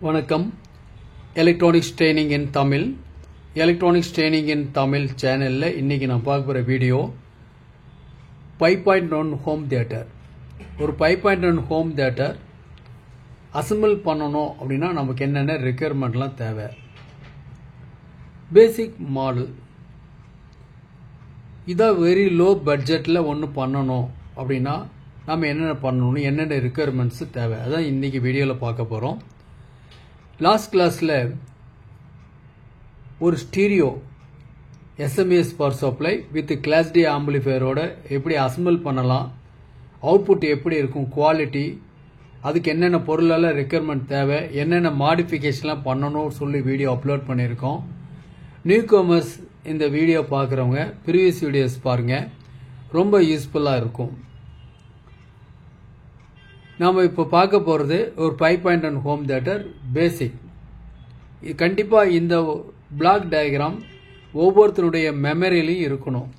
வணக்கம். Electronics training in Tamil. Electronics training in Tamil சேனலில் இன்றைக்கி நான் பார்க்க போகிற வீடியோ 5.1 ஹோம் தியேட்டர். ஒரு 5.1 ஹோம் தியேட்டர் அசம்பிள் பண்ணணும் அப்படின்னா நமக்கு என்னென்ன ரெக்குயர்மெண்ட்லாம் தேவை. பேசிக் மாடல் இதான் வெரி லோ பட்ஜெட்டில் ஒன்று பண்ணணும் அப்படின்னா நம்ம என்னென்ன பண்ணணும், என்னென்ன ரெக்குயர்மெண்ட்ஸு தேவை, அதான் இன்றைக்கி வீடியோவில் பார்க்க போகிறோம். லாஸ்ட் கிளாஸில் ஒரு stereo SMS power supply with class D ஆம்பிளிஃபையரோட எப்படி அசம்பிள் பண்ணலாம், அவுட்புட் எப்படி இருக்கும், குவாலிட்டி, அதுக்கு என்னென்ன பொருளெல்லாம் ரெக்குயர்மெண்ட் தேவை, என்னென்ன மாடிஃபிகேஷன்லாம் பண்ணணும் சொல்லி வீடியோ அப்லோட் பண்ணியிருக்கோம். நியூ கமர்ஸ் இந்த வீடியோ பார்க்குறவங்க ப்ரீவியஸ் வீடியோஸ் பாருங்கள், ரொம்ப யூஸ்ஃபுல்லாக இருக்கும். நாம் இப்போ பார்க்க போகிறது ஒரு 5.1 ஹோம் தியேட்டர் பேசிக். கண்டிப்பாக இந்த பிளாக் டயக்ராம் ஒவ்வொருத்தருடைய மெமரியிலையும் இருக்கணும்.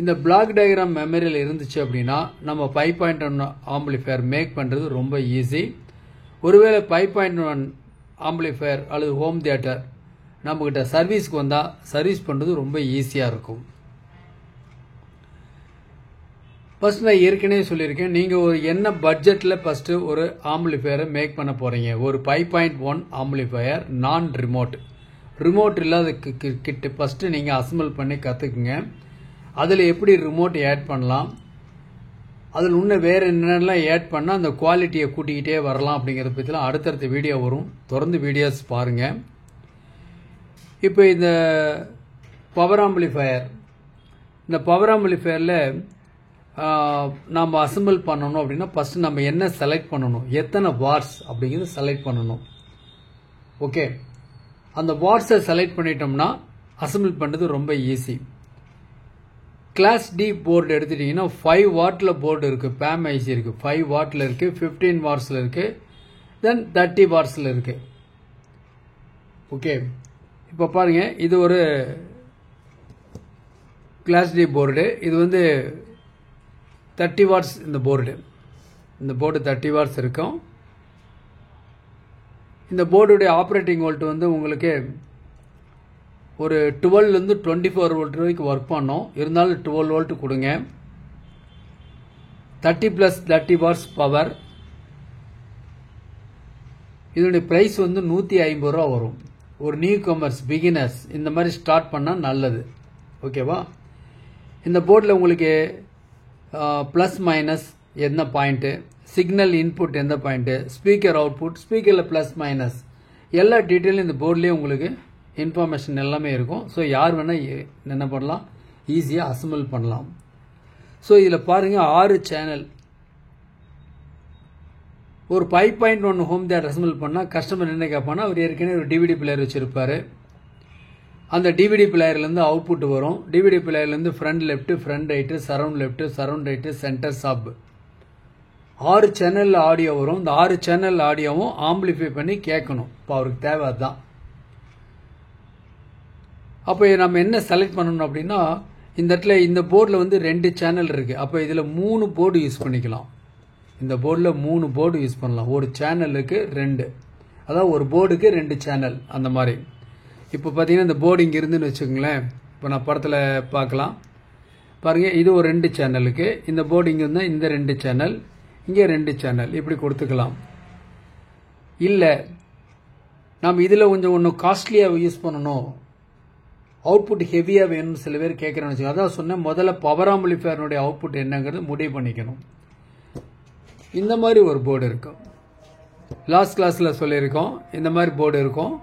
இந்த பிளாக் டயக்ராம் மெமரியில் இருந்துச்சு அப்படின்னா நம்ம 5.1 ஆம்பிளிஃபையர் மேக் பண்ணுறது ரொம்ப ஈஸி. ஒருவேளை 5.1 ஆம்பிளிஃபையர் அல்லது ஹோம் தியேட்டர் நம்மக்கிட்ட சர்வீஸ்க்கு வந்தால் சர்வீஸ் பண்ணுறது ரொம்ப ஈஸியாக இருக்கும். ஃபர்ஸ்ட் நான் ஏற்கனவே சொல்லியிருக்கேன், நீங்கள் ஒரு என்ன பட்ஜெட்டில் ஃபஸ்ட்டு ஒரு ஆம்பிளிஃபையரை மேக் பண்ண போகிறீங்க. ஒரு 5.1 ஆம்பிளிஃபையர் நான் ரிமோட் இல்லாத கிட்ட ஃபஸ்ட்டு நீங்கள் அசம்பிள் பண்ணி கற்றுக்குங்க. அதில் எப்படி ரிமோட் ஆட் பண்ணலாம், அதில் இன்னும் வேறு என்னென்னலாம் ஆட் பண்ணால் அந்த குவாலிட்டியை கூட்டிக்கிட்டே வரலாம் அப்படிங்கிறத பற்றிலாம் அடுத்தடுத்த வீடியோ வரும். தொடர்ந்து வீடியோஸ் பாருங்கள். இப்போ இந்த பவர் ஆம்பிளிஃபையர், இந்த பவர் ஆம்பிளிஃபையரில் நாம் அசம்பிள் பண்ணணும் அப்படின்னா ஃபஸ்ட்டு நம்ம என்ன செலக்ட் பண்ணணும், எத்தனை வாட்ஸ் அப்படிங்கிறது செலக்ட் பண்ணணும். ஓகே, அந்த வாட்ஸை செலக்ட் பண்ணிட்டோம்னா அசம்பிள் பண்ணுறது ரொம்ப ஈஸி. கிளாஸ் டி போர்டு எடுத்துட்டிங்கன்னா 5 வாட்டில் போர்டு இருக்குது, பேம் ஐசி இருக்குது, 5 வாட்டில் இருக்குது, 15 வாட்ஸில் இருக்குது, தென் 30 வாட்ஸில் இருக்குது. ஓகே, இப்போ பாருங்கள், இது ஒரு கிளாஸ் டி போர்டு. இது வந்து 30 வாட்ஸ். இந்த போர்டு 30 வாட்ஸ் இருக்கும். இந்த போர்டுடைய ஆப்ரேட்டிங் வோல்ட் வந்து உங்களுக்கு ஒரு 12லேருந்து 24 வோல்ட் வரைக்கும் ஒர்க் பண்ணோம். இருந்தாலும் 12 வோல்ட் கொடுங்க. 30 + 30 வாட்ஸ் பவர். இதனுடைய ப்ரைஸ் வந்து 150 ரூபா வரும். ஒரு நியூ கமர்ஸ் பிகினர்ஸ் இந்த மாதிரி ஸ்டார்ட் பண்ணால் நல்லது. ஓகேவா? இந்த போர்டில் உங்களுக்கு ப்ளஸ் மைனஸ் எந்த பாயிண்ட்டு, சிக்னல் இன்புட் எந்த பாயிண்ட்டு, ஸ்பீக்கர் அவுட்புட், ஸ்பீக்கரில் ப்ளஸ் மைனஸ் எல்லா டீட்டெயிலும் இந்த போர்ட்லேயே உங்களுக்கு இன்ஃபர்மேஷன் எல்லாமே இருக்கும். ஸோ யார் வேணால் என்ன பண்ணலாம், ஈஸியாக அசம்பிள் பண்ணலாம். ஸோ இதில் பாருங்கள், 6 சேனல். ஒரு 5.1 ஹோம் தியேட்டர் அசம்பிள் பண்ணால் கஸ்டமர் என்ன கேட்பானா, அவர் ஏற்கனவே ஒரு டிவிடி பிளேயர் வச்சுருப்பார். அந்த டிவிடி பிளேயர்லேருந்து அவுட்புட் வரும். டிவிடி பிளேயர்லேருந்து front left, front right, surround right, centre sub 6 channel audio வரும். இந்த 6 சேனல் ஆடியோவும் ஆம்பிளிஃபை பண்ணி கேட்கணும். இப்போ அவருக்கு தேவை அதுதான். அப்போ நம்ம என்ன செலக்ட் பண்ணணும் அப்படின்னா, இந்த இடத்துல இந்த போர்டில் வந்து 2 சேனல் இருக்குது. அப்போ இதில் 3 போர்டு யூஸ் பண்ணிக்கலாம். இந்த போர்டில் 3 போர்டு யூஸ் பண்ணலாம். ஒரு சேனலுக்கு 2, அதாவது ஒரு போர்டுக்கு 2 சேனல் அந்த மாதிரி. இப்போ பார்த்தீங்கன்னா இந்த போர்டு இங்கே இருந்துன்னு வச்சுக்கோங்களேன். இப்போ நான் படத்தில் பார்க்கலாம் பாருங்கள், இது ஒரு 2 சேனலுக்கு. இந்த போர்டு இங்கே இருந்தால் இந்த 2 சேனல், இங்கே 2 சேனல், இப்படி கொடுத்துக்கலாம். இல்லை நாம் இதில் கொஞ்சம் ஒன்றும் காஸ்ட்லியாக யூஸ் பண்ணணும், அவுட்புட் ஹெவியாக வேணும்னு சில பேர் கேட்குறேன்னு வச்சுக்கோங்க. அதான் சொன்னேன், முதல்ல பவர் ஆம்பிளிஃபையருடைய அவுட்புட் என்னங்கிறது முடிவு பண்ணிக்கணும். இந்த மாதிரி ஒரு போர்டு இருக்கும். லாஸ்ட் கிளாஸில் சொல்லியிருக்கோம், இந்த மாதிரி போர்டு இருக்கும்.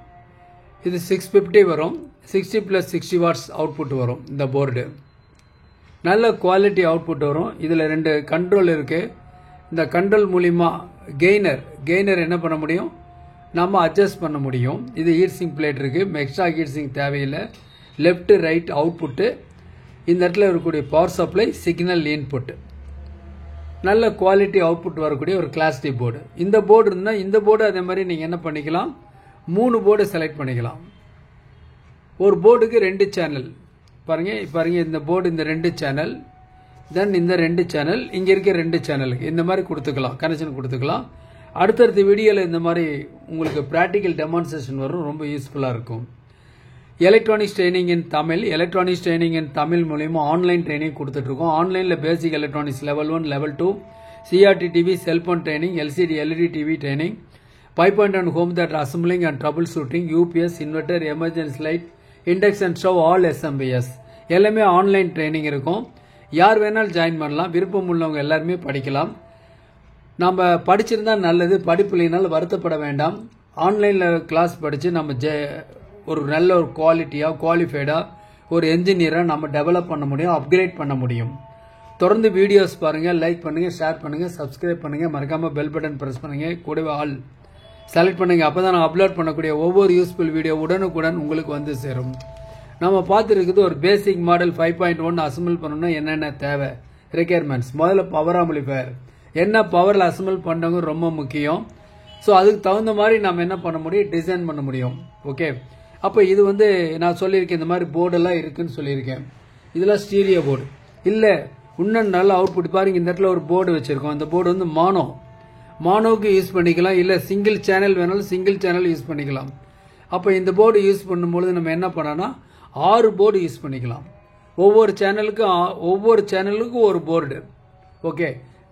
இது 650 வரும். 60 + 60 வாட்ஸ் அவுட்புட் வரும். இந்த போர்டு நல்ல குவாலிட்டி அவுட்புட் வரும். இதில் 2 கண்ட்ரோல் இருக்குது. இந்த கண்ட்ரோல் மூலிமா கெய்னர் என்ன பண்ண முடியும், நம்ம அட்ஜஸ்ட் பண்ண முடியும். இது ஹீட்சிங் பிளேட் இருக்குது, எக்ஸ்ட்ரா ஹீட்சிங் தேவையில்லை. Left right output. இந்த இடத்துல இருக்கக்கூடிய பவர் சப்ளை, சிக்னல் இன்புட், நல்ல குவாலிட்டி அவுட்புட் வரக்கூடிய ஒரு கிளாஸ் டி போர்டு. இந்த போர்டு இருந்தால் இந்த போர்டு அதே மாதிரி நீங்கள் என்ன பண்ணிக்கலாம், 3 போர்டு செலக்ட் பண்ணிக்கலாம். ஒரு போர்டுக்கு 2 சேனல். பாருங்க இந்த போர்டு இந்த 2 சேனல், தென் இந்த 2 சேனல், இங்கே இருக்க 2 சேனலுக்கு இந்த மாதிரி கொடுத்துக்கலாம், கனெக்ஷன் கொடுத்துக்கலாம். அடுத்தடுத்த வீடியோவில் இந்த மாதிரி உங்களுக்கு ப்ராக்டிக்கல் டெமான்ஸ்ட்ரேஷன் வரும், ரொம்ப யூஸ்ஃபுல்லாக இருக்கும். எலக்ட்ரானிக்ஸ் ட்ரைனிங் இன் தமிழ் மூலமா ஆன்லைன் ட்ரைனிங் கொடுத்துட்ருக்கோம். ஆன்லைனில் பேசிக் electronics level 1 level 2 CRT TV cellphone training, LCD LED TV training, 5.1 home theatre assembling and trouble shooting, UPS inverter, emergency light, induction stove, all SMBS எல்லாமே online training இருக்கும். யார் வேணாலும் join பண்ணலாம், விருப்பம் உள்ளவங்க எல்லாருமே படிக்கலாம். நம்ம படிச்சிருந்தா நல்லது, படிப்பு இல்லைனாலும் வருத்தப்பட வேண்டாம். ஆன்லைனில் கிளாஸ் படித்து நம்ம ஒரு நல்ல ஒரு குவாலிட்டியாக குவாலிஃபைடாக ஒரு என்ஜினியராக நம்ம டெவலப் பண்ண முடியும், அப்கிரேட் பண்ண முடியும். தொடர்ந்து வீடியோஸ் பாருங்கள், லைக் பண்ணுங்கள், ஷேர் பண்ணுங்கள், சப்ஸ்கிரைப் பண்ணுங்கள், மறக்காமல் பெல் பட்டன் ப்ரெஸ் பண்ணுங்கள், கூடவே ஆல் செலக்ட் பண்ணுங்கள். அப்போ தான் நான் அப்லோட் பண்ணக்கூடிய ஒவ்வொரு யூஸ்ஃபுல் வீடியோ உடனுக்குடன் உங்களுக்கு வந்து சேரும். நம்ம பார்த்துருக்குது ஒரு பேசிக் மாடல் 5.1 அசம்பிள் பண்ணணும்னா என்னென்ன தேவை, ரெக்யர்மெண்ட்ஸ். முதல்ல பவர் ஆம்பிளிஃபையர் என்ன பவரில் அசம்பிள் பண்ணுறவங்க ரொம்ப முக்கியம். ஸோ அதுக்கு தகுந்த மாதிரி நம்ம என்ன பண்ண முடியும், டிசைன் பண்ண முடியும். ஓகே, அப்போ இது வந்து நான் சொல்லியிருக்கேன், இந்த மாதிரி போர்டெல்லாம் இருக்குன்னு சொல்லியிருக்கேன். இதெல்லாம் ஸ்டீரியோ போர்டு இல்லை, இன்னும் நல்ல அவுட்புட் பாருங்க. இந்த இடத்துல ஒரு போர்டு வச்சிருக்கோம். இந்த போர்டு வந்து மானோவுக்கு யூஸ் பண்ணிக்கலாம், இல்லை சிங்கிள் சேனல் வேணாலும் சிங்கிள் சேனல் யூஸ் பண்ணிக்கலாம். அப்போ இந்த போர்டு யூஸ் பண்ணும்பொழுது நம்ம என்ன பண்ணோம்னா 6 போர்டு யூஸ் பண்ணிக்கலாம். ஒவ்வொரு சேனலுக்கும் ஒரு போர்டு. ஓகே,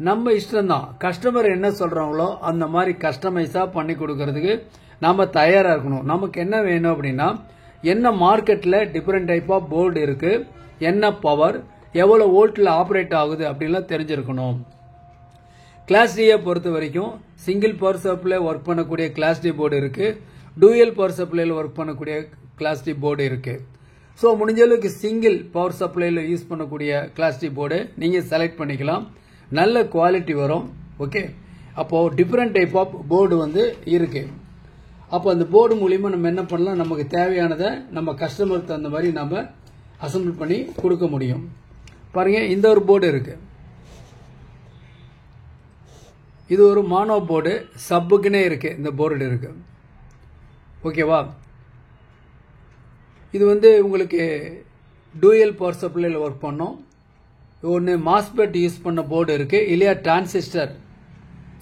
நம்ம இஷ்டம் தான். கஸ்டமர் என்ன சொல்றாங்களோ அந்த மாதிரி கஸ்டமைஸா பண்ணி கொடுக்கறதுக்கு நாம தயாரா இருக்கணும். நமக்கு என்ன வேணும் அப்படின்னா, என்ன மார்க்கெட்ல டிஃபரெண்ட் டைப் ஆஃப் போர்டு இருக்கு, என்ன பவர், எவ்வளவு வோல்ட்ல ஆப்ரேட் ஆகுது அப்படின்லாம் தெரிஞ்சிருக்கணும். கிளாஸ் டியை பொறுத்த வரைக்கும் சிங்கிள் பவர் சப்ளை ஒர்க் பண்ணக்கூடிய கிளாஸ் டி போர்டு இருக்கு, டூயல் பவர் சப்ளைல ஒர்க் பண்ணக்கூடிய கிளாஸ் டி போர்டு இருக்கு. ஸோ முடிஞ்ச அளவுக்கு சிங்கிள் பவர் சப்ளைல யூஸ் பண்ணக்கூடிய கிளாஸ் டி போர்டு நீங்க செலக்ட் பண்ணிக்கலாம், நல்ல குவாலிட்டி வரும். ஓகே, அப்போ டிஃபரெண்ட் டைப் ஆஃப் போர்டு வந்து இருக்கு. அப்போ அந்த போர்டு மூலியமா நம்ம என்ன பண்ணலாம், நமக்கு தேவையானதை நம்ம கஸ்டமருக்கு தகுந்த மாதிரி நம்ம அசம்பிள் பண்ணி கொடுக்க முடியும். பாருங்க, இந்த ஒரு போர்டு இருக்கு, இது ஒரு மானோ போர்டு, சப்புக்குன்னே இருக்கு இந்த போர்டு இருக்கு. ஓகேவா, இது வந்து உங்களுக்கு டூயல் பவர் சப்ளைல ஒர்க் பண்ணோம். ஒன்று மாஸ்பெட் யூஸ் பண்ண போர்டு இருக்கு, இல்லையா டிரான்சிஸ்டர்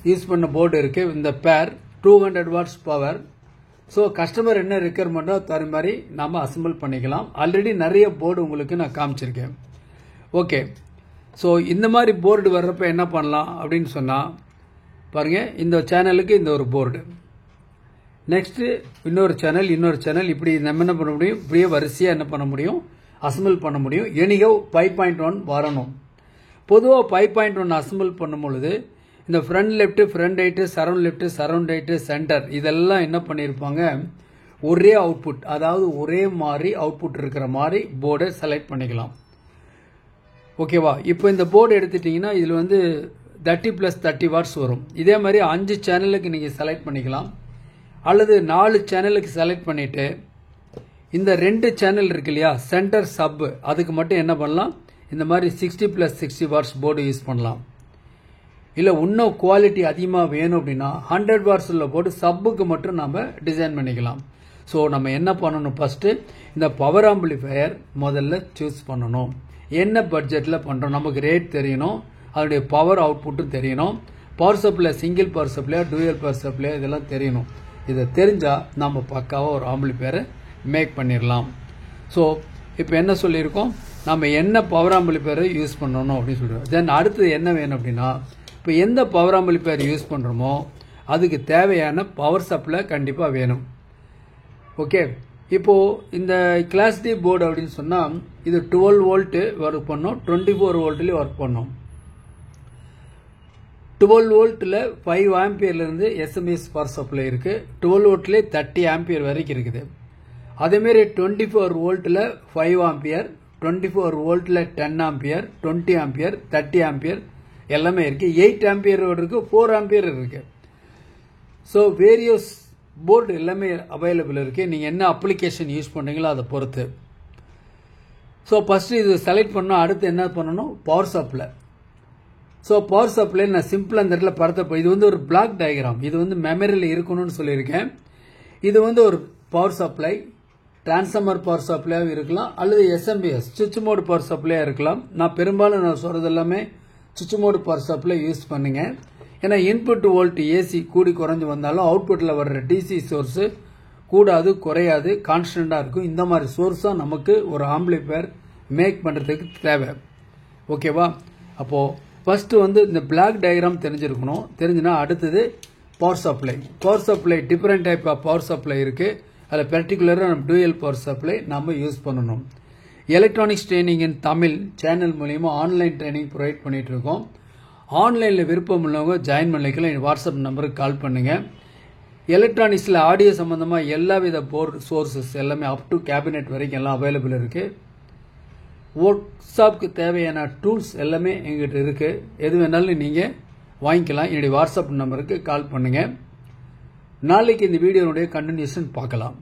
யூஸ் பண்ண போர்டு இருக்கு. இந்த பேர் 200 வாட்ஸ் பவர். ஸோ கஸ்டமர் என்ன ரெக்யர்மெண்டோ அது மாதிரி நாம அசம்பிள் பண்ணிக்கலாம். ஆல்ரெடி நிறைய போர்டு உங்களுக்கு நான் காமிச்சிருக்கேன். ஓகே, ஸோ இந்த மாதிரி போர்டு வர்றப்ப என்ன பண்ணலாம் அப்படின்னு சொன்னா பாருங்க, இந்த சேனலுக்கு இந்த ஒரு போர்டு, நெக்ஸ்ட் இன்னொரு சேனல், இப்படி நம்ம என்ன பண்ண முடியும், இப்படியே வரிசையா என்ன பண்ண முடியும், அசம்பிள் பண்ண முடியும். எனிகோ 5.1 வரணும். பொதுவாக 5.1 அசம்பிள் பண்ணும் பொழுது இந்த front left, front right, surround right, centre இதெல்லாம் என்ன பண்ணியிருப்பாங்க, ஒரே அவுட்புட், அதாவது ஒரே மாதிரி அவுட்புட் இருக்கிற மாதிரி போர்டை செலக்ட் பண்ணிக்கலாம். ஓகேவா, இப்போ இந்த போர்டு எடுத்துட்டீங்கன்னா இதில் வந்து 30 + 30 வாட்ஸ் வரும். இதே மாதிரி 5 சேனலுக்கு நீங்கள் செலக்ட் பண்ணிக்கலாம், அல்லது 4 சேனலுக்கு செலக்ட் பண்ணிட்டு இந்த 2 சேனல் இருக்கு இல்லையா, சென்டர் சப், அதுக்கு மட்டும் என்ன பண்ணலாம், இந்த மாதிரி 60 + 60 வாட்ஸ் போர்டு யூஸ் பண்ணலாம். இல்லை இன்னும் குவாலிட்டி அதிகமாக வேணும் அப்படின்னா 100 வாட்ஸ் உள்ள போர்டு சப்புக்கு மட்டும் நம்ம டிசைன் பண்ணிக்கலாம். ஸோ நம்ம என்ன பண்ணணும், ஃபர்ஸ்ட் இந்த பவர் ஆம்பிளிஃபையர் முதல்ல சூஸ் பண்ணணும். என்ன பட்ஜெட்டில் பண்ணுறோம், நமக்கு ரேட் தெரியணும், அதனுடைய பவர் அவுட்புட்டும் தெரியணும், power supply single power supply, dual power supply இதெல்லாம் தெரியணும். இதை தெரிஞ்சால் நம்ம பக்காவாக ஒரு ஆம்பிளிஃபையரை மேக் பண்ணிடலாம். ஸோ இப்போ என்ன சொல்லியிருக்கோம், நம்ம என்ன பவர் ஆம்பிளிஃபையரை யூஸ் பண்ணணும் அப்படின்னு சொல்கிறோம். தென் அடுத்தது என்ன வேணும் அப்படின்னா, இப்போ எந்த பவர் ஆம்பிளிஃபையர் யூஸ் பண்ணுறோமோ அதுக்கு தேவையான பவர் சப்ளை கண்டிப்பாக வேணும். ஓகே, இப்போது இந்த கிளாஸ் டி போர்டு அப்படின்னு சொன்னால் இது 12 வோல்ட்டு ஒர்க் பண்ணோம், 24 வோல்ட்லேயும் ஒர்க் பண்ணோம். 12 வோல்ட்டில் 5 ஆம்பியர்லேருந்து SMS பவர் சப்ளை இருக்குது, 12 வோல்ட்லேயே 30 ஆம்பியர் வரைக்கும் இருக்குது. அதேமாரி 24 வோல்ட்டில் 5 ஆம்பியர், 24 வோல்ட்டில் 10 ஆம்பியர், 20 ஆம்பியர், 30 ஆம்பியர் எல்லாமே இருக்குது. 8 ஆம்பியர் இருக்குது, 4 ஆம்பியர் இருக்குது. ஸோ வேரியஸ் போர்டு எல்லாமே அவைலபிள் இருக்குது, நீங்கள் என்ன அப்ளிகேஷன் யூஸ் பண்ணுறீங்களோ அதை பொறுத்து. ஸோ ஃபஸ்ட்டு இது செலக்ட் பண்ணணும். அடுத்து என்ன பண்ணணும், power supply. So power supply நான் சிம்பிளாக இந்த இடத்துல படத்தை, இது வந்து ஒரு பிளாக் டயக்ராம், இது வந்து மெமரியில் இருக்கணும்னு சொல்லியிருக்கேன். இது வந்து ஒரு பவர் சப்ளை, டிரான்ஸ்ஃபார்மர் பவர் சப்ளையாக இருக்கலாம், அல்லது SMBS சுவிட்ச் மோடு பவர் சப்ளையாக இருக்கலாம். நான் பெரும்பாலும் நான் சொல்கிறது எல்லாமே சுவிட்ச் மோடு பவர் சப்ளை யூஸ் பண்ணுங்க. ஏன்னா இன்புட் வோல்ட் ஏசி கூடி குறைஞ்சு வந்தாலும் அவுட்புட்டில் வர்ற டிசி சோர்ஸு கூடாது குறையாது கான்ஸ்டண்டாக இருக்கும். இந்த மாதிரி சோர்ஸ் தான் நமக்கு ஒரு ஆம்பிளிஃபையர் மேக் பண்ணுறதுக்கு தேவை. ஓகேவா? அப்போது ஃபஸ்ட்டு வந்து இந்த பிளாக் டயக்ராம் தெரிஞ்சிருக்கணும். தெரிஞ்சுன்னா அடுத்தது power supply. Power supply different type of power supply இருக்குது. அதில் பர்டிகுலராக நம்ம டூயல் பவர் சப்ளை நம்ம யூஸ் பண்ணணும். Electronics training in Tamil channel மூலிமா ஆன்லைன் ட்ரைனிங் ப்ரொவைட் பண்ணிகிட்டு இருக்கோம். ஆன்லைனில் விருப்பம் உள்ளவங்க ஜாயின் பண்ணிக்கலாம். என் வாட்ஸ்அப் நம்பருக்கு கால் பண்ணுங்கள். எலக்ட்ரானிக்ஸில் ஆடியோ சம்மந்தமாக எல்லா வித போர்டு சோர்ஸஸ் எல்லாமே அப் டு கேபினெட் வரைக்கும் எல்லாம் அவைலபிள் இருக்குது. ஒர்க் ஷாப்க்கு தேவையான டூல்ஸ் எல்லாமே எங்கிட்ட இருக்குது. எது வேணாலும் நீங்கள் வாங்கிக்கலாம். என்னுடைய வாட்ஸ்அப் நம்பருக்கு கால் பண்ணுங்கள். நாளைக்கு இந்த வீடியோனுடைய கண்டினியூஷன் பார்க்கலாம்.